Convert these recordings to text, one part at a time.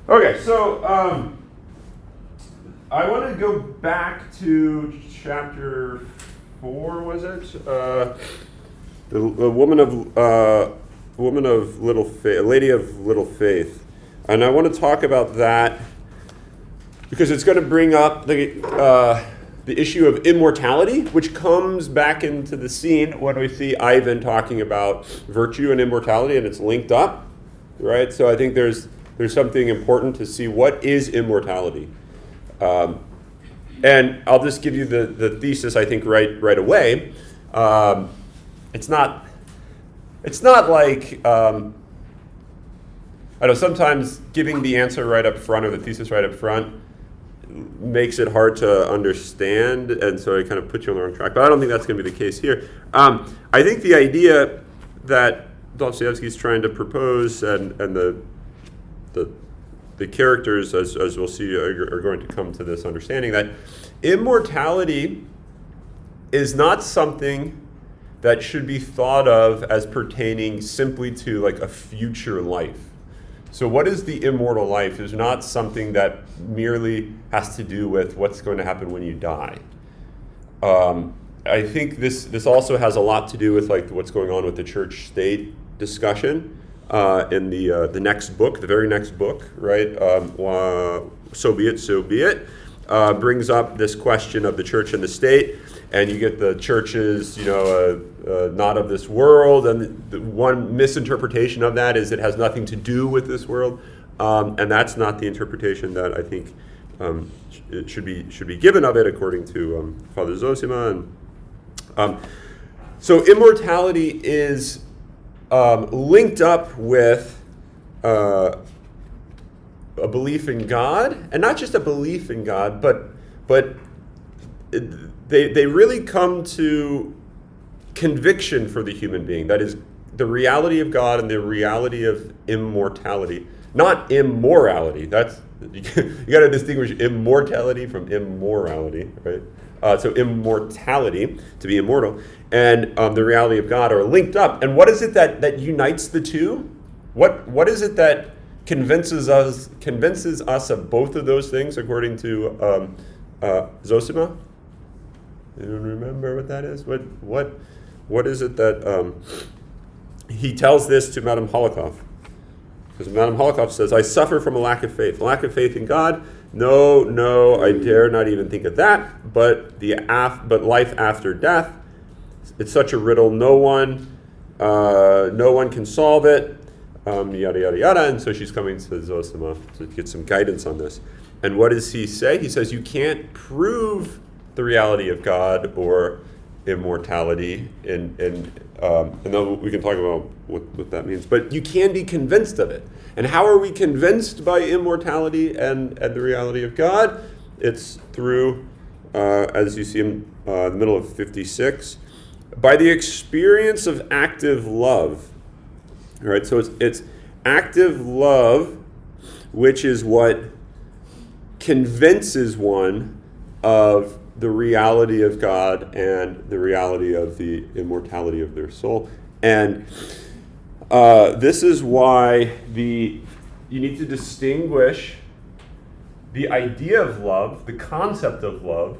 Okay, so I want to go back to chapter 4, was it? The woman of little faith, a lady of little faith. And I want to talk about that because it's going to bring up the issue of immortality, which comes back into the scene when we see Ivan talking about virtue and immortality, and it's linked up, right? So I think there's something important to see what is immortality. And I'll just give you the thesis, I think, right away. It's not like, I know sometimes giving the answer right up front or the thesis right up front makes it hard to understand, and so it kind of puts you on the wrong track. But I don't think that's going to be the case here. I think the idea that Dostoevsky's trying to propose and the characters, as we'll see, are going to come to this understanding that immortality is not something that should be thought of as pertaining simply to like a future life. So what is the immortal life is not something that merely has to do with what's going to happen when you die. I think this also has a lot to do with like what's going on with the church-state discussion in the next book, the very next book, right? So Be It, brings up this question of the church and the state, and you get the churches, not of this world, and the one misinterpretation of that is it has nothing to do with this world, and that's not the interpretation that I think it should be given of it according to Father Zosima. And so immortality is linked up with a belief in God, and not just a belief in God, but they really come to conviction for the human being. That is the reality of God and the reality of immortality, not immorality. You got to distinguish immortality from immorality, right? So immortality, to be immortal, and the reality of God are linked up. And what is it that unites the two? What is it that convinces us of both of those things, according to Zosima? Anyone remember what that is? What is it that he tells this to Madame Holocaust? Because Madame Holocaust says, "I suffer from a lack of faith in God. No, I dare not even think of that. But life after death, it's such a riddle. No one can solve it. Yada yada yada." And so she's coming to Zosima to get some guidance on this. And what does he say? He says, you can't prove the reality of God or immortality, and then we can talk about what that means. But you can be convinced of it. And how are we convinced by immortality and the reality of God? It's through, as you see in the middle of 56, by the experience of active love. All right, so it's active love, which is what convinces one of the reality of God and the reality of the immortality of their soul. And this is why you need to distinguish the idea of love, the concept of love.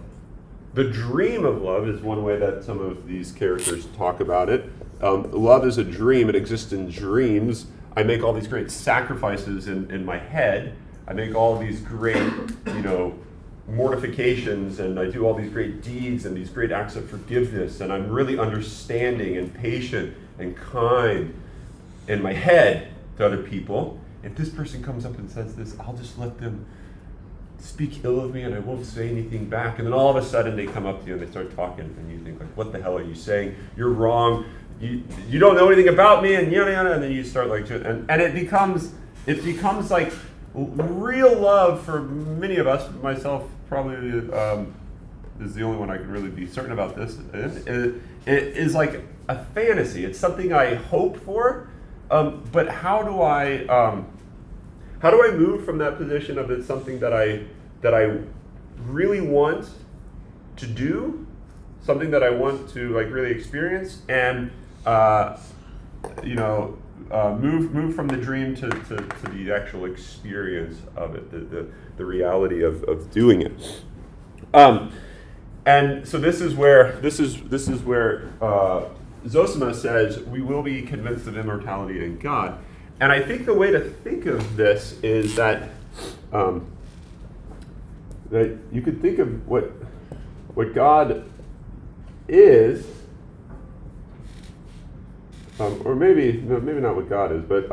The dream of love is one way that some of these characters talk about it. Love is a dream. It exists in dreams. I make all these great sacrifices in my head. I make all these great, mortifications, and I do all these great deeds and these great acts of forgiveness, and I'm really understanding and patient and kind in my head to other people. If this person comes up and says this, I'll just let them speak ill of me and I won't say anything back. And then all of a sudden they come up to you and they start talking, and you think, like, what the hell are you saying? You're wrong. You don't know anything about me, and yada yada. And then you start and it becomes like real love for many of us. Myself probably is the only one I can really be certain about this. It is like a fantasy. It's something I hope for, but how do I move from that position of it's something that I really want to do, something that I want to like really experience, and move from the dream to the actual experience of it, the reality of doing it. And so this is where Zosima says we will be convinced of immortality in God. And I think the way to think of this is that that you could think of what God is, or maybe not what God is, but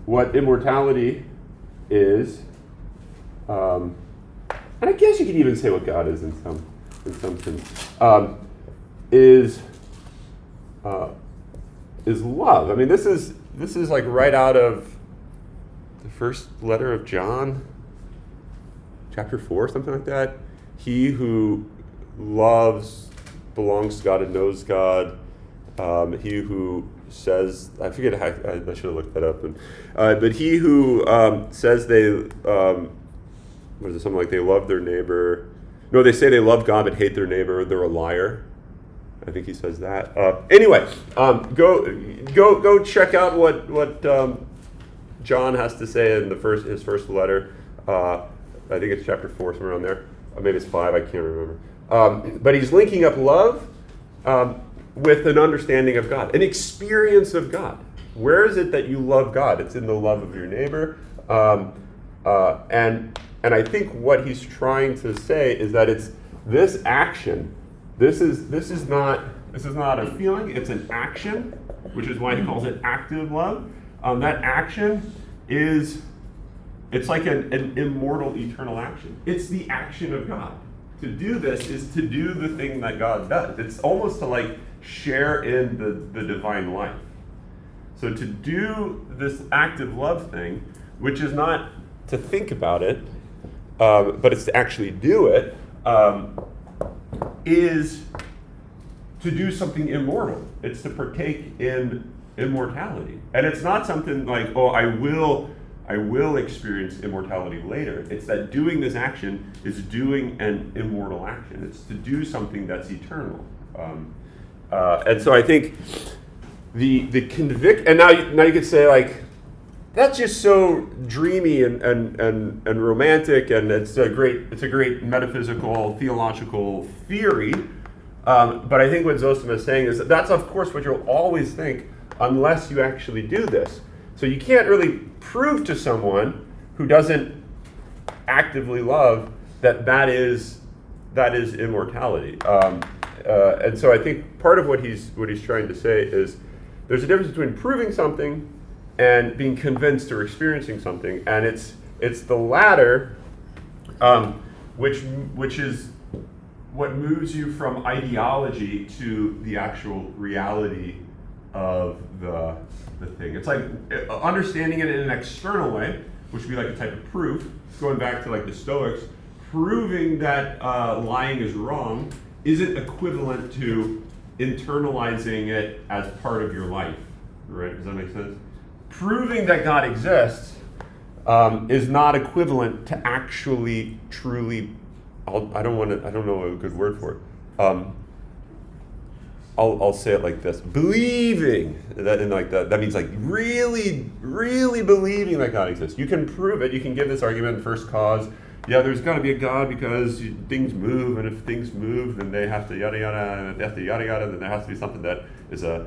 what immortality is, and I guess you could even say what God is in some sense, is love. I mean, this is like right out of the first letter of John, chapter 4, something like that. He who loves belongs to God and knows God. He who says, I forget how, I should have looked that up. But he who says they, what is it, something like they love their neighbor. No, they say they love God but hate their neighbor. They're a liar. I think he says that. Anyway, go check out what John has to say in his first letter. I think it's chapter 4, somewhere around there. Or maybe it's 5, I can't remember. But he's linking up love with an understanding of God, an experience of God. Where is it that you love God? It's in the love of your neighbor. And I think what he's trying to say is that it's this action. This is not a feeling. It's an action, which is why he calls it active love. That action it's like an immortal, eternal action. It's the action of God. To do this is to do the thing that God does. It's almost to like share in the divine life. So to do this active love thing, which is not to think about it, but it's to actually do it, is to do something immortal. It's to partake in immortality. And it's not something like, oh, I will experience immortality later. It's that doing this action is doing an immortal action. It's to do something that's eternal. And so I think the convict, and now you could say like, that's just so dreamy and romantic, and it's a great metaphysical, theological theory. But I think what Zosima is saying is that's of course what you'll always think unless you actually do this. So you can't really prove to someone who doesn't actively love that is immortality. And so I think part of what he's trying to say is there's a difference between proving something and being convinced or experiencing something, and it's the latter, which is what moves you from ideology to the actual reality of the thing. It's like understanding it in an external way, which would be like a type of proof. Going back to like the Stoics, proving that lying is wrong isn't equivalent to internalizing it as part of your life, right? Does that make sense? Proving that God exists is not equivalent to actually, truly. I don't know a good word for it. I'll say it like this: believing that, and like that means like really, really believing that God exists. You can prove it. You can give this argument, first cause. Yeah, there's got to be a God because things move, and if things move, then they have to yada yada, and if they have to yada yada, then there has to be something that is a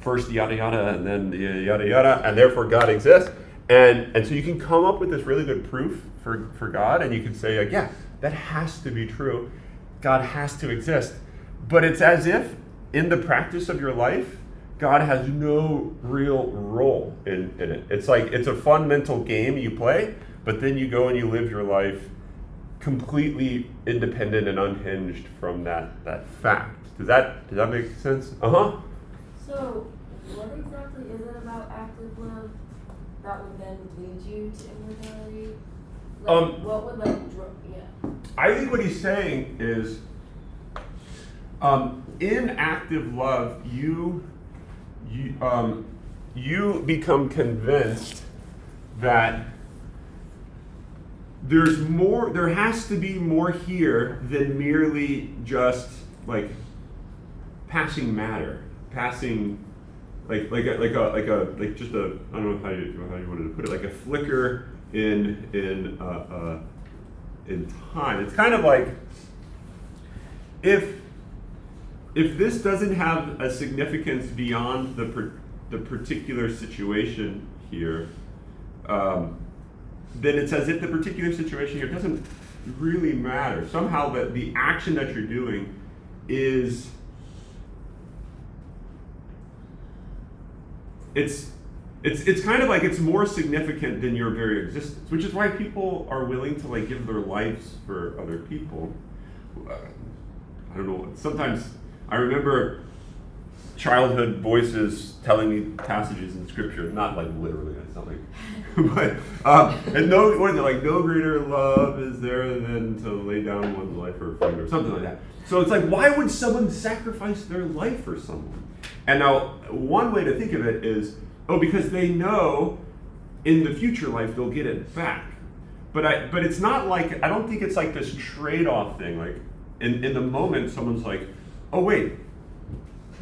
first yada yada, and then yada yada, and therefore God exists. And so you can come up with this really good proof for God, and you can say like, yeah, that has to be true. God has to exist. But it's as if in the practice of your life, God has no real role in it. It's like it's a fun mental game you play, but then you go and you live your life completely independent and unhinged from that fact. Does that make sense? So what exactly is it about active love that would then lead you to immortality? Like, what would I think what he's saying is in active love, you become convinced that there has to be more here than merely just like passing matter, passing just a, I don't know how you wanted to put it, like a flicker in time. It's kind of like if this doesn't have a significance beyond the particular situation here, then it's as if the particular situation here doesn't really matter. Somehow the action that you're doing is, it's kind of like it's more significant than your very existence, which is why people are willing to like give their lives for other people. I don't know, sometimes I remember childhood voices telling me passages in scripture, not like literally, it's not like, but, and what is it, like, no greater love is there than to lay down one's life for a friend, or something like that. So it's like, why would someone sacrifice their life for someone? And now, one way to think of it is, because they know in the future life they'll get it back. But it's not like, I don't think it's like this trade-off thing, like, in the moment someone's like, oh wait,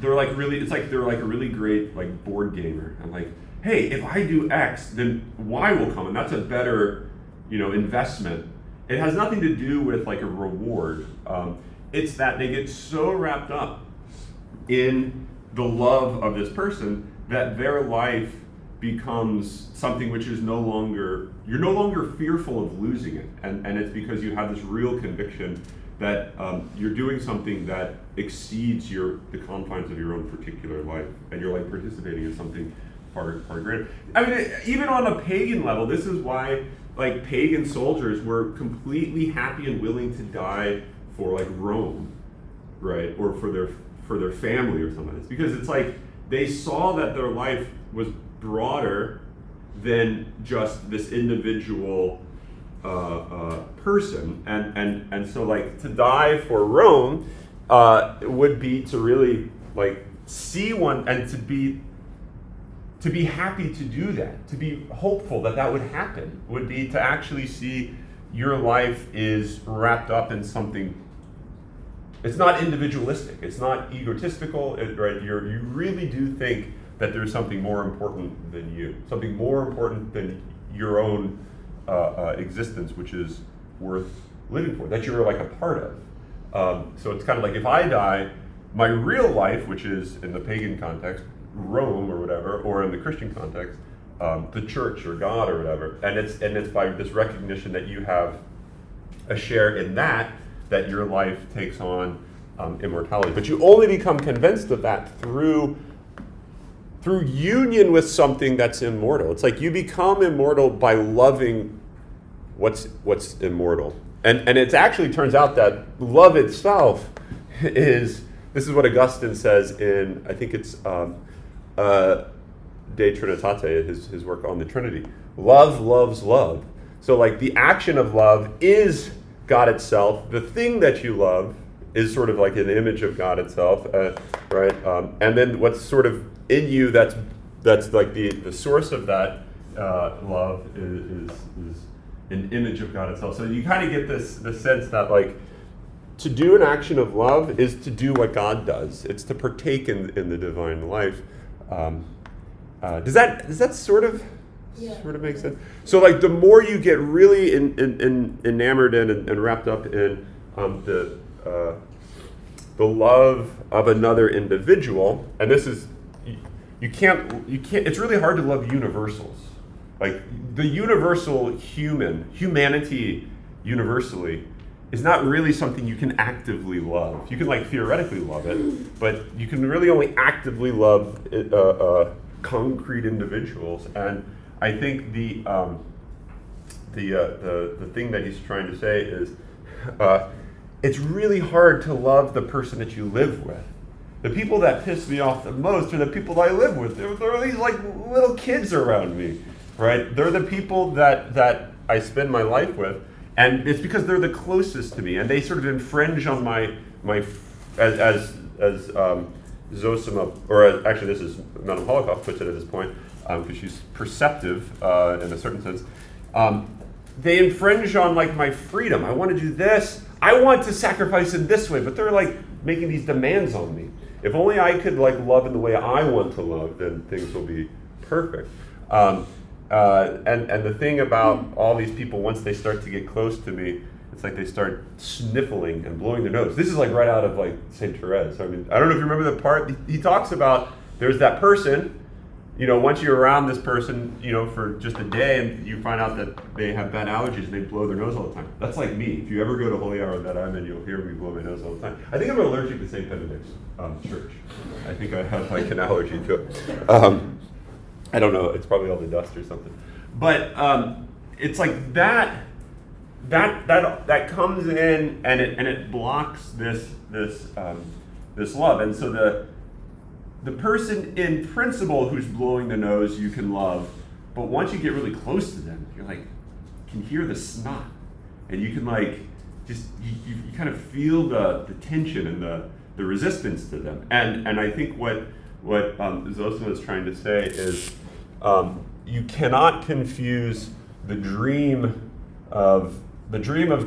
they're like really, it's like they're like a really great like board gamer. I'm like, hey, if I do X, then Y will come, and that's a better, investment. It has nothing to do with like a reward. It's that they get so wrapped up in the love of this person that their life becomes something which is you're no longer fearful of losing it. And it's because you have this real conviction that you're doing something that exceeds the confines of your own particular life, and you're like participating in something far greater. I mean, even on a pagan level, this is why like pagan soldiers were completely happy and willing to die for like Rome, right, or for their family or something. It's because it's like they saw that their life was broader than just this individual person, and so like to die for Rome would be to really like see one, and to be happy to do that, to be hopeful that would happen, would be to actually see your life is wrapped up in something. It's not individualistic, it's not egotistical, right? You really do think that there's something more important than you, something more important than your own existence, which is worth living for, that you're like a part of. So it's kind of like, if I die, my real life, which is in the pagan context, Rome or whatever, or in the Christian context, the church or God or whatever, and it's by this recognition that you have a share in that your life takes on immortality. But you only become convinced of that through union with something that's immortal. It's like you become immortal by loving what's immortal. And it actually turns out that love itself this is what Augustine says in, I think it's De Trinitate, his work on the Trinity. Love loves love. So like the action of love is God itself. The thing that you love is sort of like an image of God itself, right? And then what's sort of in you that's like the source of that love is an image of God itself. So you kind of get this sense that like to do an action of love is to do what God does. It's to partake in the divine life. Does that sort of make sense? So like the more you get really enamored in and wrapped up in the love of another individual, and this is you can't. It's really hard to love universals. Like the universal humanity universally is not really something you can actively love. You can like theoretically love it, but you can really only actively love concrete individuals. And I think the thing that he's trying to say is it's really hard to love the person that you live with. The people that piss me off the most are the people that I live with. There are these like little kids around me, right? They're the people that I spend my life with, and it's because they're the closest to me, and they sort of infringe on my as Zosima, or actually this is Madame Holocaust puts it at this point, because she's perceptive in a certain sense. They infringe on like my freedom. I want to do this. I want to sacrifice in this way, but they're like making these demands on me. if only I could like love in the way I want to love, then things will be perfect. And the thing about all these people, once they start to get close to me, it's like they start sniffling and blowing their nose. This is like right out of like Saint Therese. I mean, I don't know if you remember the part he talks about. There's that person. Once you're around this person, for just a day, and you find out that they have bad allergies and they blow their nose all the time. That's like me. If you ever go to Holy Hour that I'm in, you'll hear me blow my nose all the time. I think I'm allergic to St. Benedict's church. I think I have like an allergy to it. I don't know. It's probably all the dust or something. But it's like that comes in and it blocks this love, and so the person in principle who's blowing the nose you can love, but once you get really close to them, you're like, can hear the snot, and you can like just you kind of feel the tension and the resistance to them, and I think what Zosima is trying to say is you cannot confuse the dream of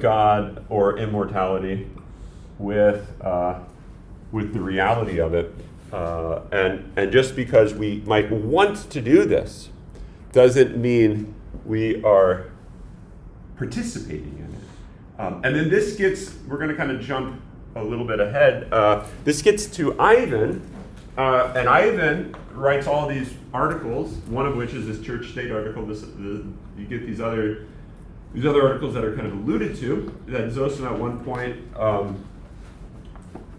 God or immortality with the reality of it. And just because we might want to do this doesn't mean we are participating in it. And then we're going to kind of jump a little bit ahead. This gets to Ivan, and Ivan writes all these articles, one of which is this church-state article. You get these other articles that are kind of alluded to, that Zosima at one point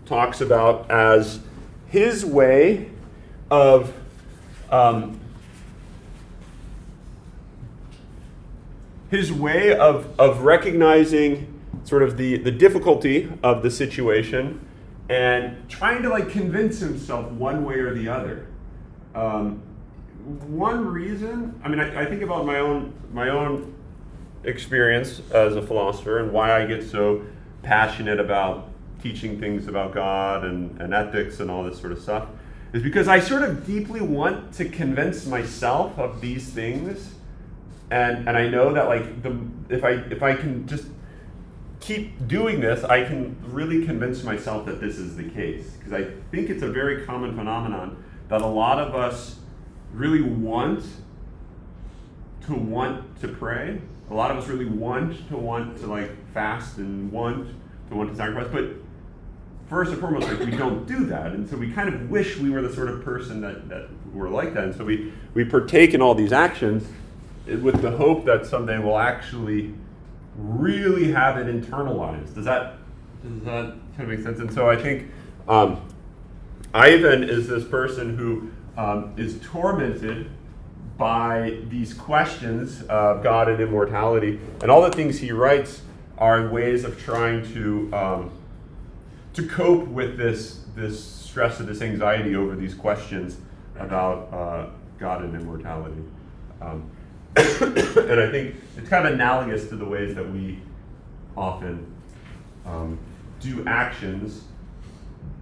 talks about as his way of recognizing sort of the difficulty of the situation and trying to like convince himself one way or the other. One reason, I think about my own experience as a philosopher and why I get so passionate about teaching things about God and ethics and all this sort of stuff, is because I sort of deeply want to convince myself of these things, and I know that like if I can just keep doing this, I can really convince myself that this is the case, because I think it's a very common phenomenon that a lot of us really want to pray. A lot of us really want to like fast and want to sacrifice, but first and foremost, like we don't do that, and so we kind of wish we were the sort of person that were like that, and so we partake in all these actions with the hope that someday we'll actually really have it internalized. Does that kind of make sense? And so I think Ivan is this person who is tormented by these questions of God and immortality, and all the things he writes are ways of trying to cope with this stress or this anxiety over these questions about God and immortality. And I think it's kind of analogous to the ways that we often do actions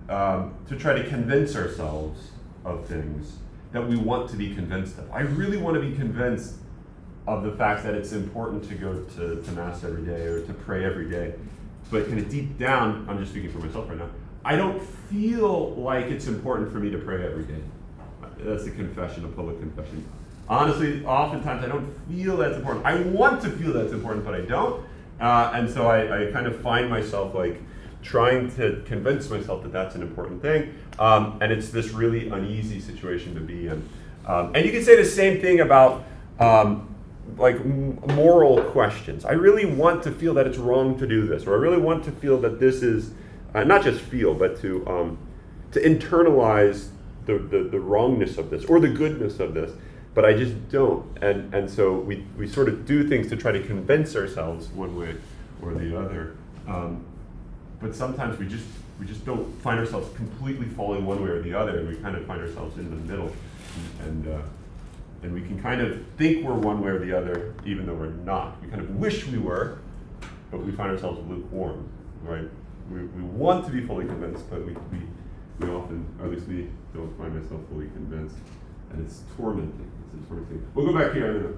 to try to convince ourselves of things that we want to be convinced of. I really want to be convinced of the fact that it's important to go to Mass every day or to pray every day. But kind of deep down, I'm just speaking for myself right now, I don't feel like it's important for me to pray every day. That's a confession, a public confession. Honestly, oftentimes I don't feel that's important. I want to feel that's important, but I don't. And so I kind of find myself like trying to convince myself that that's an important thing. And it's this really uneasy situation to be in. And you can say the same thing about like moral questions. I really want to feel that it's wrong to do this, or I really want to feel that this is, not just feel, but to internalize the wrongness of this, or the goodness of this, but I just don't. And so we sort of do things to try to convince ourselves one way or the other. But sometimes we just don't find ourselves completely falling one way or the other, and we kind of find ourselves in the middle. And we can kind of think we're one way or the other, even though we're not. We kind of wish we were, but we find ourselves lukewarm, right? We want to be fully convinced, but we often, or at least me, don't find myself fully convinced. And it's tormenting. It's a tormenting. We'll go back here.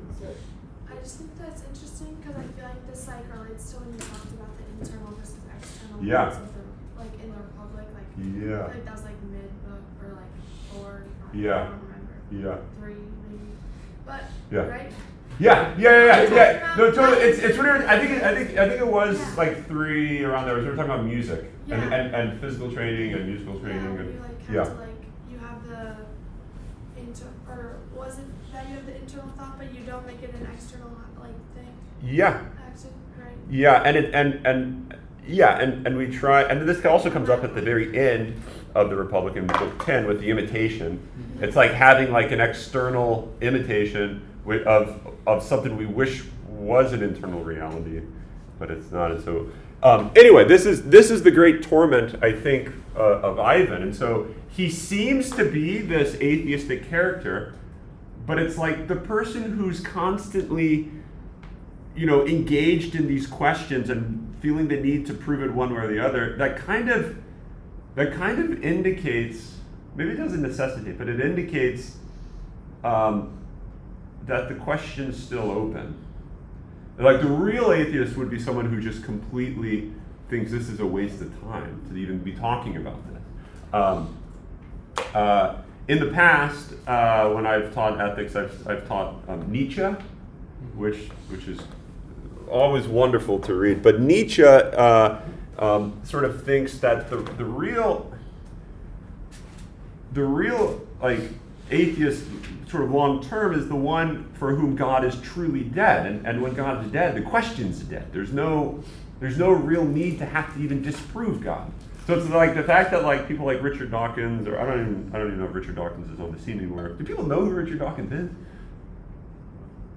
I just think that's interesting because I feel like this like relates to when you talked about the internal versus external. Yeah. Like in the Republic, like yeah. that was like mid Yeah. I don't remember. Yeah. 3 maybe. But Yeah. right? Yeah. No, totally. It's weird. I think it was like 3 around there. We were talking about music and physical training and musical training Yeah, and you like have to like you have the or was it that you have the internal thought but you don't make it an external like thing? Yeah. Action, right? Yeah, and we try, and this also comes up at the very end of the Republican Book 10 with the imitation. It's like having like an external imitation of something we wish was an internal reality, but it's not. And so, anyway, this is the great torment, I think, of Ivan. And so he seems to be this atheistic character, but it's like the person who's constantly, engaged in these questions and feeling the need to prove it one way or the other. That kind of indicates, maybe it doesn't necessitate, but it indicates that the question's still open. Like the real atheist would be someone who just completely thinks this is a waste of time to even be talking about this. In the past, when I've taught ethics, I've taught Nietzsche, which is always wonderful to read. But Nietzsche sort of thinks that the real like atheist sort of long term is the one for whom God is truly dead, and when God is dead, the question's dead. There's no real need to have to even disprove God. So it's like the fact that like people like Richard Dawkins, or I don't even know if Richard Dawkins is on the scene anymore. Do people know who Richard Dawkins is?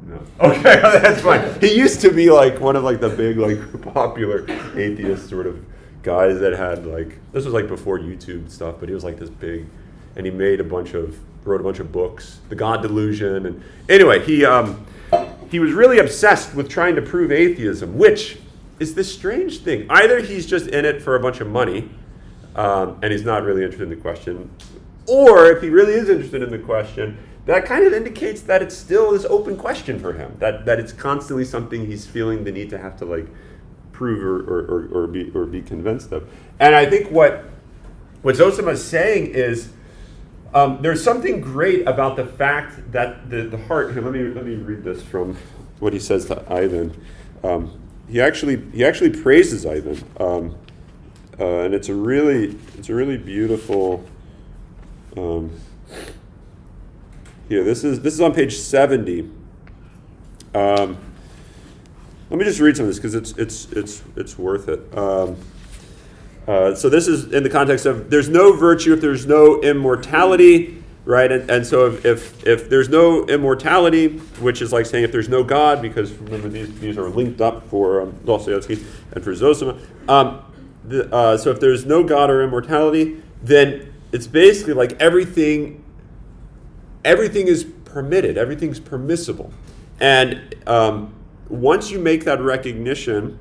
No. Okay, that's fine. He used to be like one of like the big like popular atheist sort of guys that had like, this was like before YouTube stuff, but he was like this big, and he wrote a bunch of books, The God Delusion, and anyway, he was really obsessed with trying to prove atheism, which is this strange thing. Either he's just in it for a bunch of money, and he's not really interested in the question, or if he really is interested in the question, that kind of indicates that it's still this open question for him, that it's constantly something he's feeling the need to have to like prove or be convinced of. And I think what Zosima is saying is there's something great about the fact that the heart. Here, let me read this from what he says to Ivan. He actually praises Ivan, and it's a really beautiful. Here, this is on page 70. Let me just read some of this because it's worth it. So this is in the context of there's no virtue if there's no immortality, right? And so if there's no immortality, which is like saying if there's no God, because remember these are linked up for Dostoevsky and for Zosima. So if there's no God or immortality, then it's basically like everything is permitted, everything's permissible. And once you make that recognition,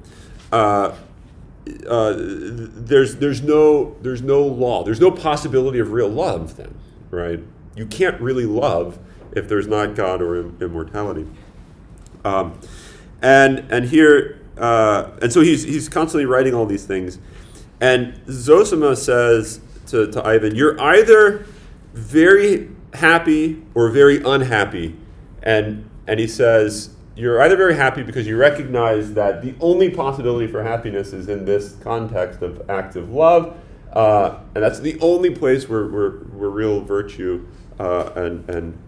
there's no law, there's no possibility of real love then, right? You can't really love if there's not God or immortality. And here, and so he's constantly writing all these things. And Zosima says to Ivan, you're either very happy or very unhappy. And he says, you're either very happy because you recognize that the only possibility for happiness is in this context of active love, and that's the only place where real virtue and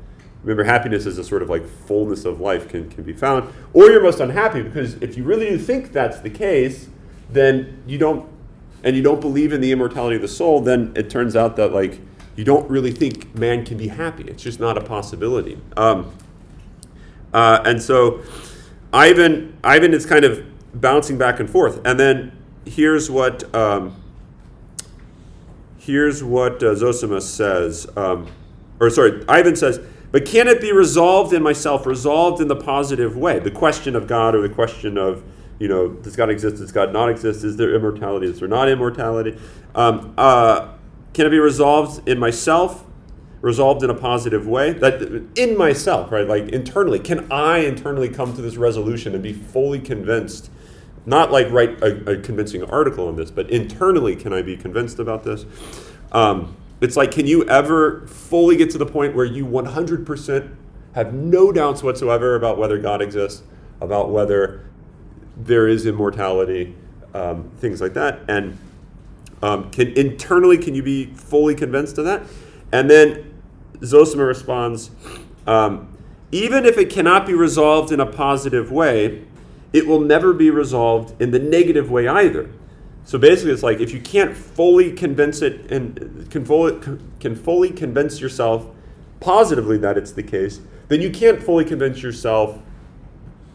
remember, happiness is a sort of like fullness of life can be found. Or you're most unhappy because if you really do think that's the case, then you don't believe in the immortality of the soul, then it turns out that like you don't really think man can be happy. It's just not a possibility. And so Ivan is kind of bouncing back and forth. And then here's what Zosima says. Ivan says, but can it be resolved in myself, resolved in the positive way? The question of God, or the question of, does God exist, does God not exist? Is there immortality, is there not immortality? Can it be resolved in myself, resolved in a positive way? That in myself, right? Like internally, can I internally come to this resolution and be fully convinced? Not like write a convincing article on this, but internally, can I be convinced about this? It's like, can you ever fully get to the point where you 100% have no doubts whatsoever about whether God exists, about whether there is immortality, things like that? And can you be fully convinced of that? And then Zosima responds, even if it cannot be resolved in a positive way, it will never be resolved in the negative way either. So basically, it's like, if you can't fully convince it and can fully convince yourself positively that it's the case, then you can't fully convince yourself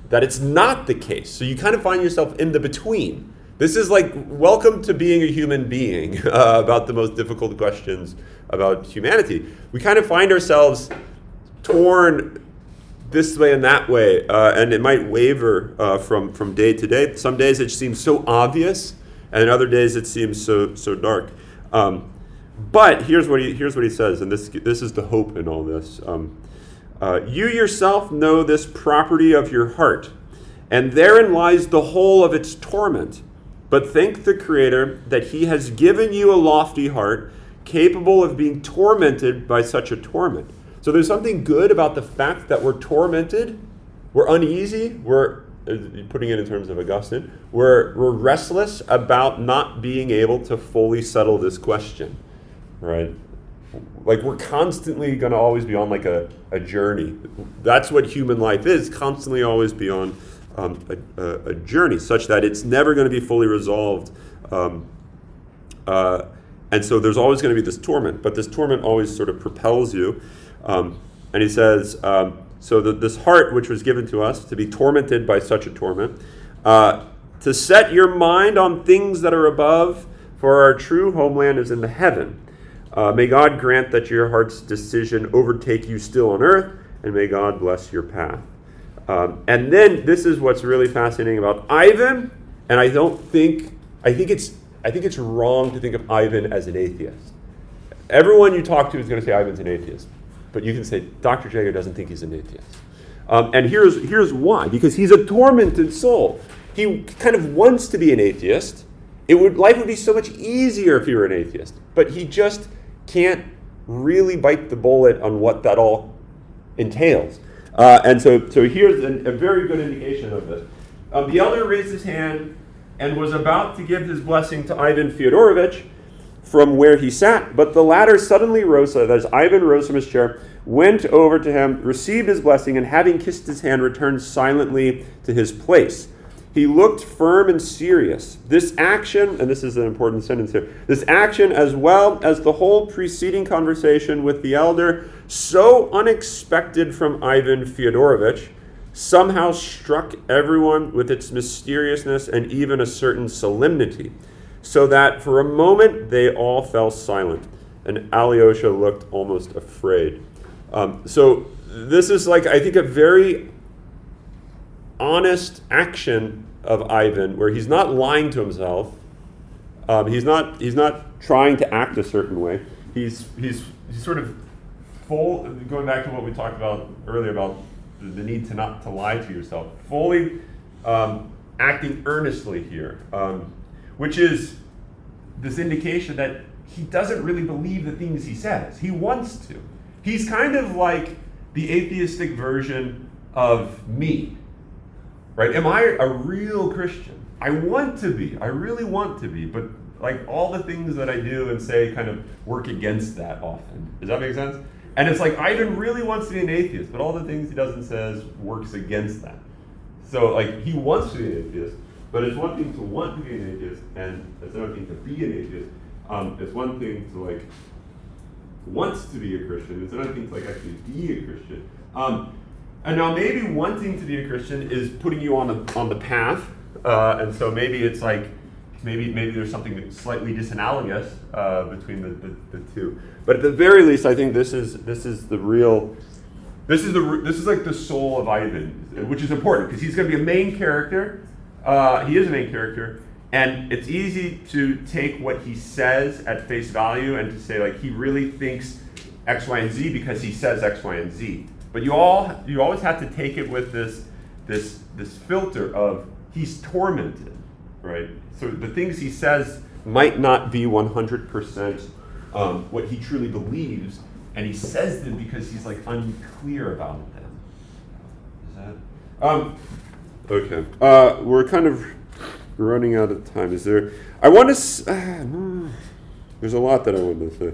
that it's not the case. So you kind of find yourself in the between. This is like, welcome to being a human being, about the most difficult questions about humanity. We kind of find ourselves torn this way and that way, and it might waver from day to day. Some days it seems so obvious, and other days it seems so dark. But here's what he says, and this is the hope in all this. You yourself know this property of your heart, and therein lies the whole of its torment. But thank the Creator that He has given you a lofty heart, capable of being tormented by such a torment. So there's something good about the fact that we're tormented, we're uneasy, we're, putting it in terms of Augustine, we're restless about not being able to fully settle this question, right? Like, we're constantly going to always be on like a journey. That's what human life is, constantly always be on a journey, such that it's never going to be fully resolved. And so there's always going to be this torment, but this torment always sort of propels you. And he says, so this heart which was given to us to be tormented by such a torment, to set your mind on things that are above, for our true homeland is in the heaven. May God grant that your heart's decision overtake you still on earth, and may God bless your path. And then this is what's really fascinating about Ivan, and I think it's wrong to think of Ivan as an atheist. Everyone you talk to is going to say Ivan's an atheist, but you can say Dr. Jager doesn't think he's an atheist. And here's why: because he's a tormented soul. He kind of wants to be an atheist. Life would be so much easier if he were an atheist, but he just can't really bite the bullet on what that all entails. And so here's a very good indication of this. The elder raised his hand and was about to give his blessing to Ivan Fyodorovich from where he sat, but the latter suddenly rose, so that as Ivan rose from his chair, went over to him, received his blessing, and having kissed his hand, returned silently to his place. He looked firm and serious. This action, and this is an important sentence here, this action, as well as the whole preceding conversation with the elder, so unexpected from Ivan Fyodorovich, somehow struck everyone with its mysteriousness and even a certain solemnity, so that for a moment they all fell silent, and Alyosha looked almost afraid. So this is, like, I think, a very honest action of Ivan, where he's not lying to himself. He's not trying to act a certain way. He's sort of full. Going back to what we talked about earlier about the need to not to lie to yourself. Fully acting earnestly here, which is this indication that he doesn't really believe the things he says. He wants to. He's kind of like the atheistic version of me. Right? Am I a real Christian? I want to be. I really want to be. But like all the things that I do and say kind of work against that often. Does that make sense? And it's like Ivan really wants to be an atheist, but all the things he does and says works against that. So like he wants to be an atheist, but it's one thing to want to be an atheist, and it's another thing to be an atheist. It's one thing to like wants to be a Christian. It's another thing to like actually be a Christian. And now maybe wanting to be a Christian is putting you on the path, and so maybe it's like maybe there's something that's slightly disanalogous between the two. But at the very least, I think this is like the soul of Ivan, which is important because he's going to be a main character. He is a main character, and it's easy to take what he says at face value and to say like he really thinks X, Y, and Z because he says X, Y, and Z. But you always have to take it with this filter of he's tormented, right? So the things he says might not be 100% what he truly believes, and he says them because he's like unclear about them. Is that? Okay. We're kind of running out of time. Is there? I want to. There's a lot that I want to say.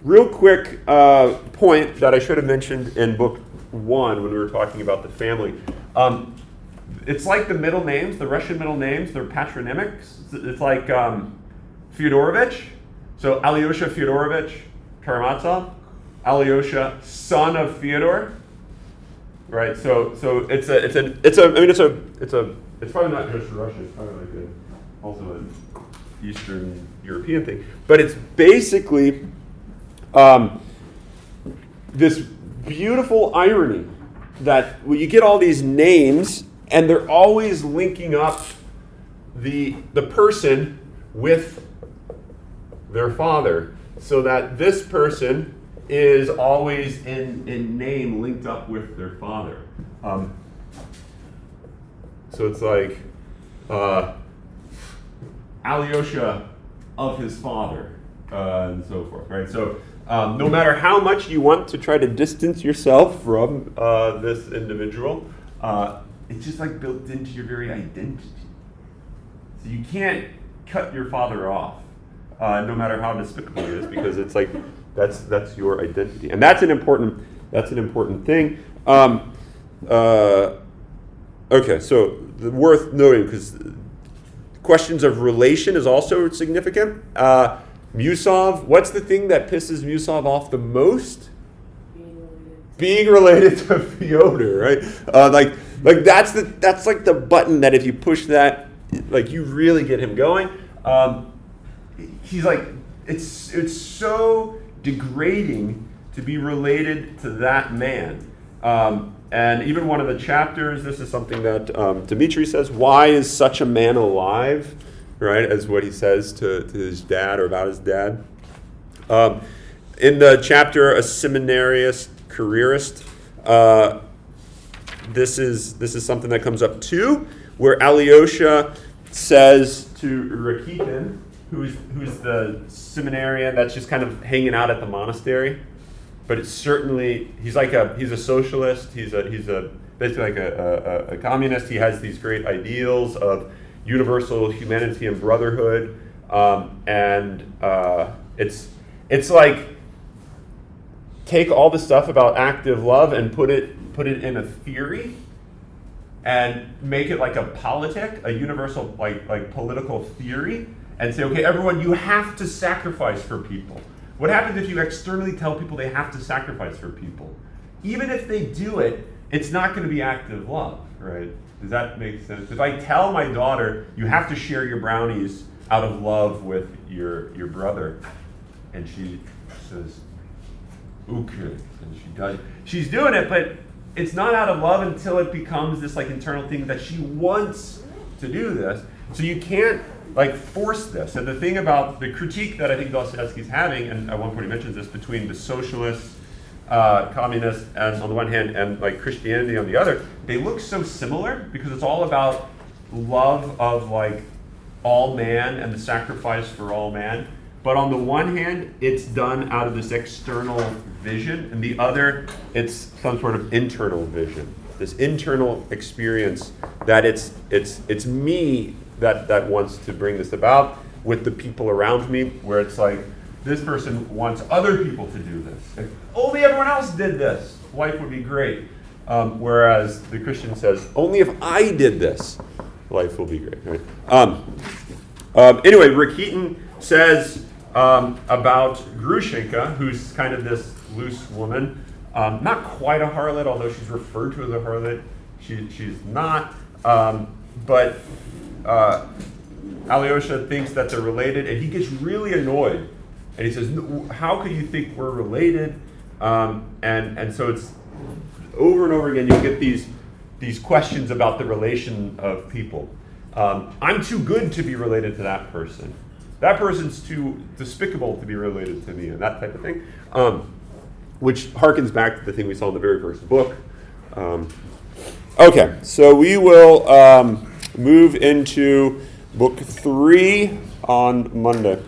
Real quick point that I should have mentioned in book 1 when we were talking about the family. It's like the middle names, the Russian middle names, they're patronymics. It's like Fyodorovich. So Alyosha Fyodorovich Karamazov, Alyosha, son of Fyodor. Right. So it's probably not just Russian. It's probably like also an Eastern European thing. But it's basically this beautiful irony that you get all these names and they're always linking up the person with their father, so that this person is always in name linked up with their father. So it's like Alyosha of his father, and so forth, right? So no matter how much you want to try to distance yourself from this individual, it's just like built into your very identity. So you can't cut your father off, no matter how despicable he is, because it's like that's your identity, and that's an important thing. Okay, so worth noting, because questions of relation is also significant. Musov, what's the thing that pisses Musov off the most? Being related to Fyodor, right? Like that's like the button that if you push that, like you really get him going. He's like, it's so degrading to be related to that man. And even one of the chapters, this is something that Dmitri says, why is such a man alive? Right, as what he says to his dad or about his dad. In the chapter, A Seminarist Careerist, this is something that comes up too, where Alyosha says to Rakitin, who's the seminarian that's just kind of hanging out at the monastery, but it's certainly he's a socialist. He's basically like a communist. He has these great ideals of universal humanity and brotherhood, and it's like take all the stuff about active love and put it in a theory and make it like a politic, a universal like political theory, and say, okay, everyone, you have to sacrifice for people. What happens if you externally tell people they have to sacrifice for people? Even if they do it, it's not going to be active love, right? Does that make sense? If I tell my daughter, you have to share your brownies out of love with your brother, and she says, okay, and she does. She's doing it, but it's not out of love until it becomes this like internal thing that she wants to do this. So you can't like force this. And the thing about the critique that I think Dostoevsky's having, and at one point he mentions this, between the socialists, communists, and on the one hand, and like Christianity on the other, they look so similar because it's all about love of like all man and the sacrifice for all man. But on the one hand, it's done out of this external vision, and the other, it's some sort of internal vision, this internal experience that it's me that wants to bring this about with the people around me, where it's like, this person wants other people to do this. If only everyone else did this, life would be great. Whereas the Christian says, only if I did this, life will be great. Right? Anyway, Rakitin says about Grushenka, who's kind of this loose woman, not quite a harlot, although she's referred to as a harlot. She's not, but Alyosha thinks that they're related, and he gets really annoyed. And he says, no, how could you think we're related? And so it's over and over again, you get these questions about the relation of people. I'm too good to be related to that person. That person's too despicable to be related to me, and that type of thing. Which harkens back to the thing we saw in the very first book. Okay, so we will move into book 3 on Monday.